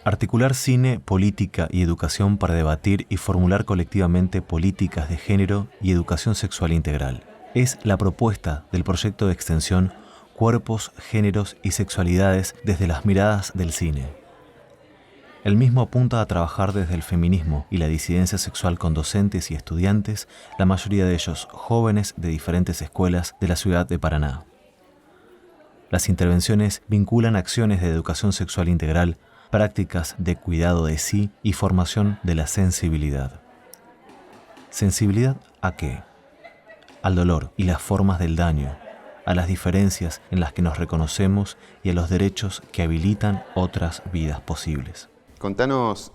Articular cine, política y educación para debatir y formular colectivamente políticas de género y educación sexual integral. Es la propuesta del proyecto de extensión Cuerpos, Géneros y Sexualidades desde las miradas del cine. El mismo apunta a trabajar desde el feminismo y la disidencia sexual con docentes y estudiantes, la mayoría de ellos jóvenes de diferentes escuelas de la ciudad de Paraná. Las intervenciones vinculan acciones de educación sexual integral, prácticas de cuidado de sí y formación de la sensibilidad. ¿Sensibilidad a qué? Al dolor y las formas del daño, a las diferencias en las que nos reconocemos y a los derechos que habilitan otras vidas posibles. Contanos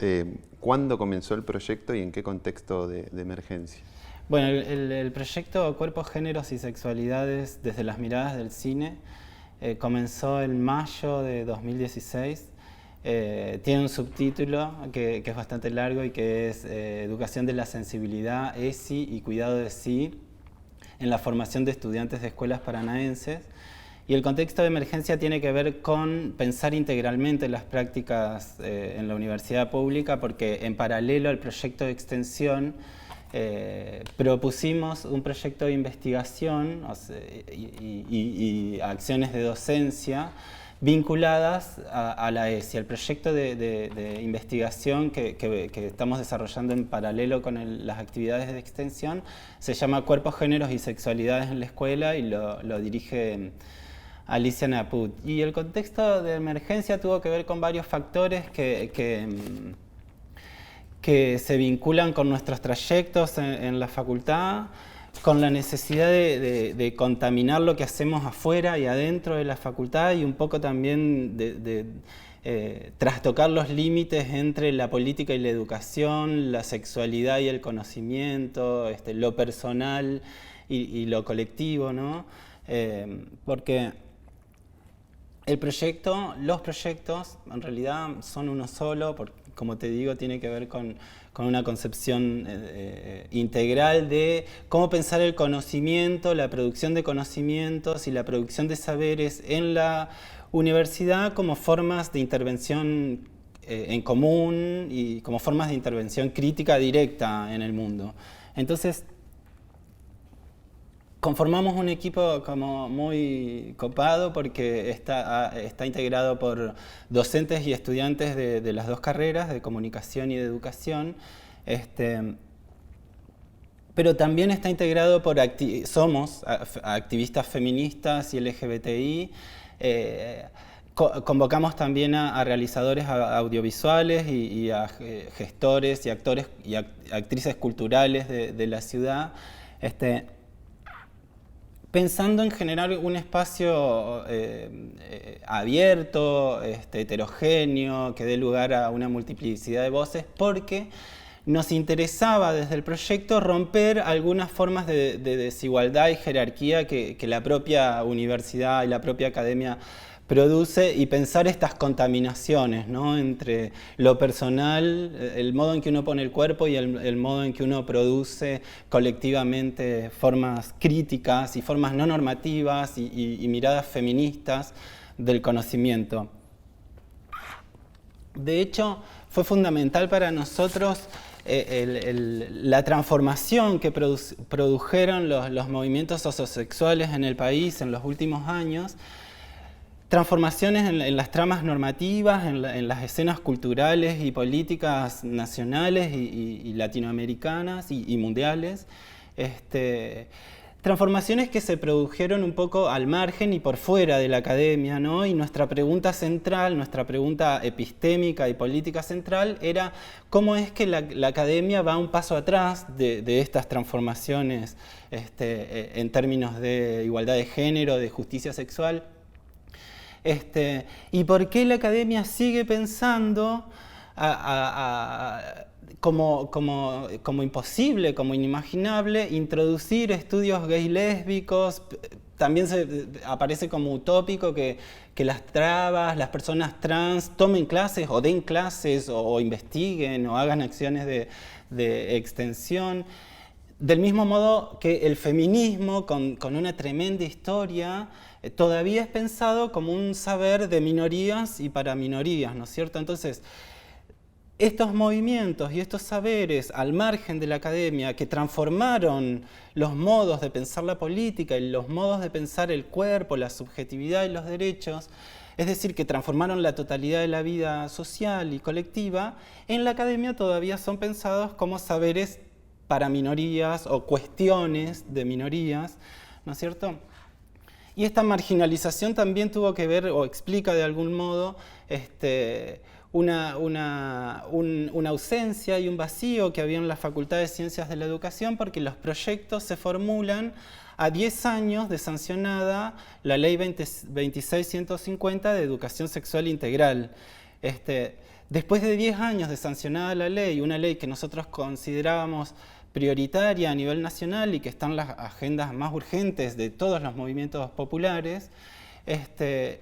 cuándo comenzó el proyecto y en qué contexto de emergencia. Bueno, el proyecto Cuerpos, Géneros y Sexualidades desde las miradas del cine comenzó en mayo de 2016. Tiene un subtítulo que es bastante largo y que es Educación de la Sensibilidad, ESI y Cuidado de Sí en la formación de estudiantes de escuelas paranaenses. Y el contexto de emergencia tiene que ver con pensar integralmente las prácticas en la universidad pública, porque en paralelo al proyecto de extensión propusimos un proyecto de investigación y acciones de docencia vinculadas a la ESI. El proyecto de investigación que estamos desarrollando en paralelo con las actividades de extensión se llama Cuerpos, Géneros y Sexualidades en la Escuela y lo dirige Alicia Naput. Y el contexto de emergencia tuvo que ver con varios factores que se vinculan con nuestros trayectos en la facultad, con la necesidad de contaminar lo que hacemos afuera y adentro de la facultad y un poco también de trastocar los límites entre la política y la educación, la sexualidad y el conocimiento, lo personal y lo colectivo, ¿no? Porque los proyectos en realidad son uno solo, porque como te digo, tiene que ver con una concepción integral de cómo pensar el conocimiento, la producción de conocimientos y la producción de saberes en la universidad como formas de intervención en común y como formas de intervención crítica directa en el mundo. Entonces, conformamos un equipo como muy copado porque está integrado por docentes y estudiantes de las dos carreras, de comunicación y de educación, pero también está integrado por somos activistas feministas y LGBTI. Convocamos también a realizadores audiovisuales y a gestores y actores y actrices culturales de la ciudad, pensando en generar un espacio abierto, heterogéneo, que dé lugar a una multiplicidad de voces, porque nos interesaba desde el proyecto romper algunas formas de desigualdad y jerarquía que la propia universidad y la propia academia produce y pensar estas contaminaciones, ¿no? Entre lo personal, el modo en que uno pone el cuerpo y el modo en que uno produce colectivamente formas críticas y formas no normativas y miradas feministas del conocimiento. De hecho, fue fundamental para nosotros la transformación que produjeron los movimientos sociosexuales en el país en los últimos años, transformaciones en las tramas normativas, en las escenas culturales y políticas nacionales y latinoamericanas y mundiales. Transformaciones que se produjeron un poco al margen y por fuera de la academia, ¿no? Y nuestra pregunta central, nuestra pregunta epistémica y política central era cómo es que la academia va un paso atrás de estas transformaciones en términos de igualdad de género, de justicia sexual. ¿Y por qué la academia sigue pensando como imposible, como inimaginable, introducir estudios gay lésbicos? También aparece como utópico que las trabas, las personas trans tomen clases o den clases o investiguen o hagan acciones de extensión. Del mismo modo que el feminismo, con una tremenda historia, todavía es pensado como un saber de minorías y para minorías, ¿no es cierto? Entonces, estos movimientos y estos saberes al margen de la academia que transformaron los modos de pensar la política y los modos de pensar el cuerpo, la subjetividad y los derechos, es decir, que transformaron la totalidad de la vida social y colectiva, en la academia todavía son pensados como saberes para minorías o cuestiones de minorías, ¿no es cierto? Y esta marginalización también tuvo que ver, o explica de algún modo, una ausencia y un vacío que había en la Facultad de Ciencias de la Educación, porque los proyectos se formulan a 10 años de sancionada la Ley 26150 de Educación Sexual Integral. Después de 10 años de sancionada la ley, una ley que nosotros considerábamos prioritaria a nivel nacional y que está en las agendas más urgentes de todos los movimientos populares,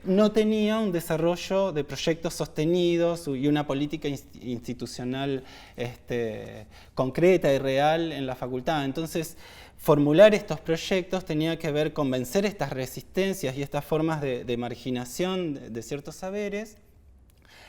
no tenía un desarrollo de proyectos sostenidos y una política institucional concreta y real en la facultad. Entonces, formular estos proyectos tenía que ver con vencer estas resistencias y estas formas de marginación de ciertos saberes,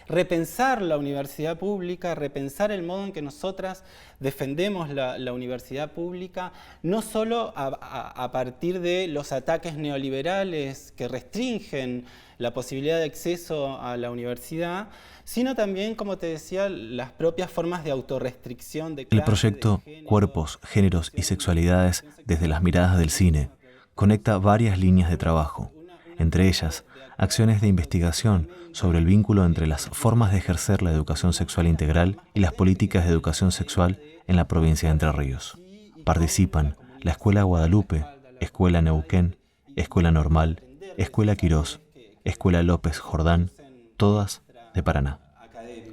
repensar la universidad pública, repensar el modo en que nosotras defendemos la universidad pública, no solo a partir de los ataques neoliberales que restringen la posibilidad de acceso a la universidad, sino también, como te decía, las propias formas de autorrestricción de clase. El proyecto Cuerpos, Géneros y Sexualidades desde las miradas del cine conecta varias líneas de trabajo, entre ellas acciones de investigación sobre el vínculo entre las formas de ejercer la educación sexual integral y las políticas de educación sexual en la provincia de Entre Ríos. Participan la Escuela Guadalupe, Escuela Neuquén, Escuela Normal, Escuela Quirós, Escuela López Jordán, todas de Paraná.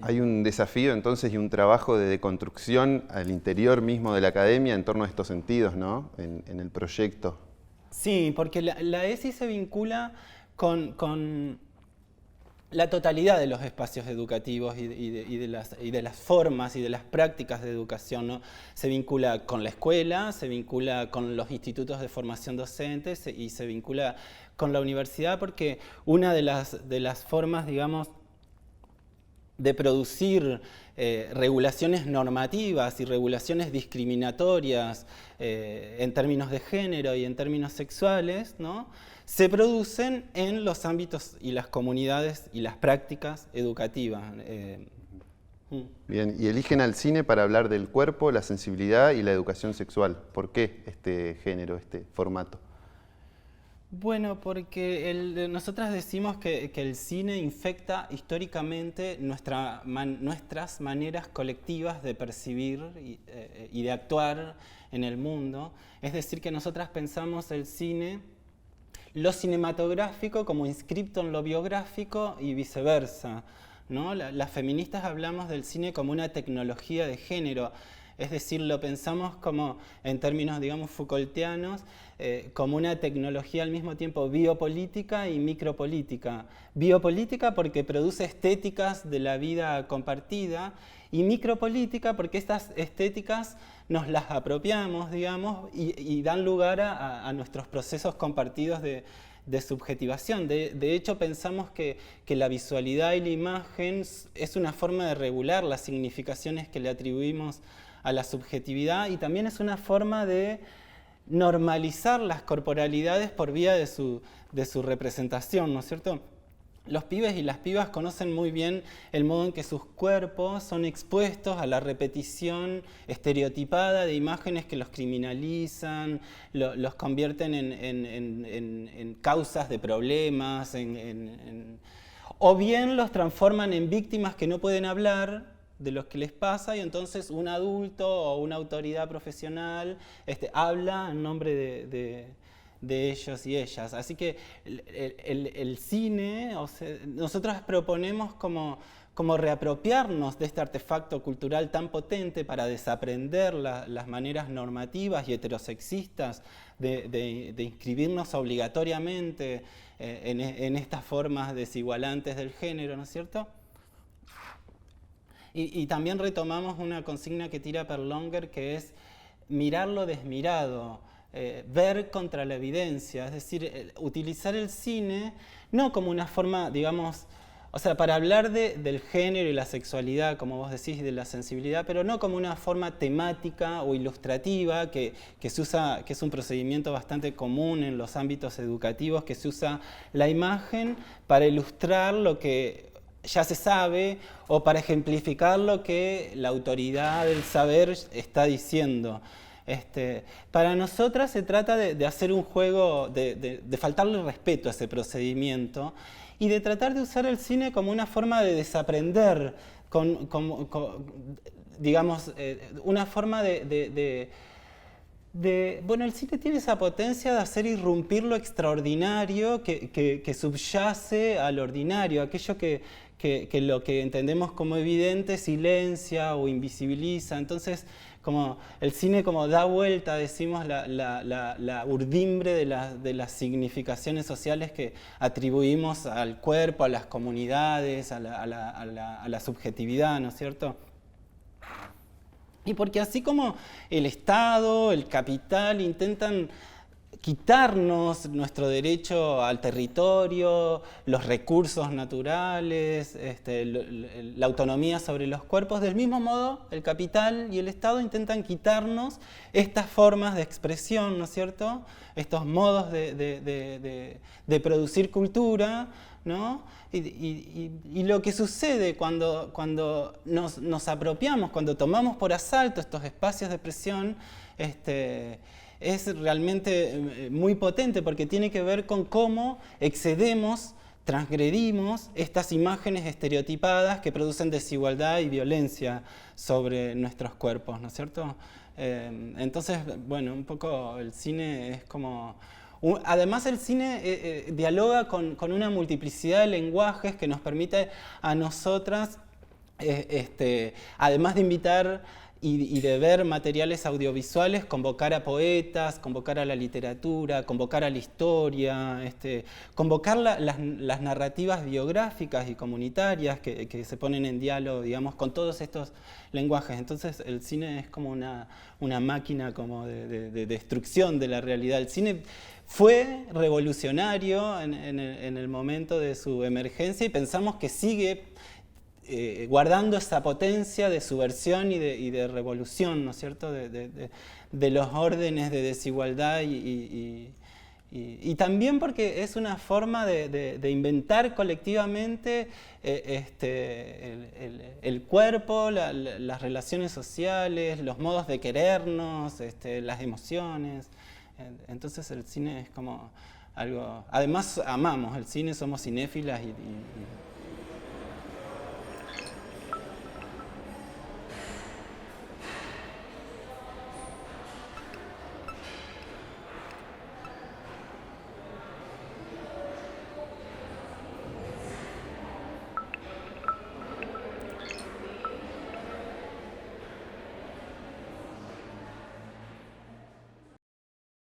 Hay un desafío entonces y un trabajo de deconstrucción al interior mismo de la academia en torno a estos sentidos, ¿no? En el proyecto. Sí, porque la ESI se vincula con la totalidad de los espacios educativos y de las formas y de las prácticas de educación, ¿no? Se vincula con la escuela, se vincula con los institutos de formación docente y se vincula con la universidad, porque una de las formas, digamos, de producir regulaciones normativas y regulaciones discriminatorias en términos de género y en términos sexuales, ¿no?, se producen en los ámbitos y las comunidades y las prácticas educativas. Bien, y eligen al cine para hablar del cuerpo, la sensibilidad y la educación sexual. ¿Por qué este género, este formato? Bueno, porque nosotras decimos que el cine infecta históricamente nuestras maneras colectivas de percibir y de actuar en el mundo. Es decir, que nosotras pensamos el cine, lo cinematográfico como inscripto en lo biográfico y viceversa, ¿no? Las feministas hablamos del cine como una tecnología de género. Es decir, lo pensamos como, en términos, digamos, Foucaultianos, como una tecnología al mismo tiempo biopolítica y micropolítica. Biopolítica porque produce estéticas de la vida compartida, y micropolítica porque estas estéticas nos las apropiamos, digamos, y dan lugar a nuestros procesos compartidos de subjetivación. De hecho, pensamos que la visualidad y la imagen es una forma de regular las significaciones que le atribuimos a la subjetividad, y también es una forma de normalizar las corporalidades por vía de su representación, ¿no es cierto? Los pibes y las pibas conocen muy bien el modo en que sus cuerpos son expuestos a la repetición estereotipada de imágenes que los criminalizan, los convierten en causas de problemas, o bien los transforman en víctimas que no pueden hablar de lo que les pasa, y entonces un adulto o una autoridad profesional habla en nombre de ellos y ellas. Así que el cine, o sea, nosotros proponemos como reapropiarnos de este artefacto cultural tan potente para desaprender las maneras normativas y heterosexistas de inscribirnos obligatoriamente en estas formas desigualantes del género, ¿no es cierto? Y también retomamos una consigna que tira Perlonger, que es mirar lo desmirado, ver contra la evidencia, es decir, utilizar el cine no como una forma, digamos, o sea, para hablar del género y la sexualidad, como vos decís, y de la sensibilidad, pero no como una forma temática o ilustrativa que se usa, que es un procedimiento bastante común en los ámbitos educativos, que se usa la imagen para ilustrar lo que ya se sabe o para ejemplificar lo que la autoridad del saber está diciendo. Para nosotras se trata de hacer un juego, de faltarle respeto a ese procedimiento y de tratar de usar el cine como una forma de desaprender, digamos, una forma bueno, el cine tiene esa potencia de hacer irrumpir lo extraordinario que subyace al ordinario, aquello que lo que entendemos como evidente silencia o invisibiliza. Entonces, como el cine como da vuelta, decimos, la urdimbre de las significaciones sociales que atribuimos al cuerpo, a las comunidades, a la subjetividad, ¿no es cierto? Y porque así como el Estado, el capital intentan quitarnos nuestro derecho al territorio, los recursos naturales, la autonomía sobre los cuerpos, del mismo modo el capital y el Estado intentan quitarnos estas formas de expresión, ¿no es cierto? Estos modos de producir cultura, ¿no? Y lo que sucede cuando nos apropiamos, cuando tomamos por asalto estos espacios de expresión, es realmente muy potente porque tiene que ver con cómo excedemos, transgredimos estas imágenes estereotipadas que producen desigualdad y violencia sobre nuestros cuerpos, ¿no es cierto? Entonces, bueno, un poco el cine es como... Además el cine dialoga con una multiplicidad de lenguajes que nos permite a nosotras, además de invitar y de ver materiales audiovisuales, convocar a poetas, convocar a la literatura, convocar a la historia, convocar las narrativas biográficas y comunitarias que se ponen en diálogo, digamos, con todos estos lenguajes. Entonces el cine es como una máquina como de destrucción de la realidad. El cine fue revolucionario en el momento de su emergencia y pensamos que sigue guardando esa potencia de subversión y de revolución, ¿no es cierto?, de los órdenes de desigualdad y también porque es una forma de inventar colectivamente el cuerpo, las relaciones sociales, los modos de querernos, las emociones. Entonces el cine es como algo... Además amamos el cine, somos cinéfilas y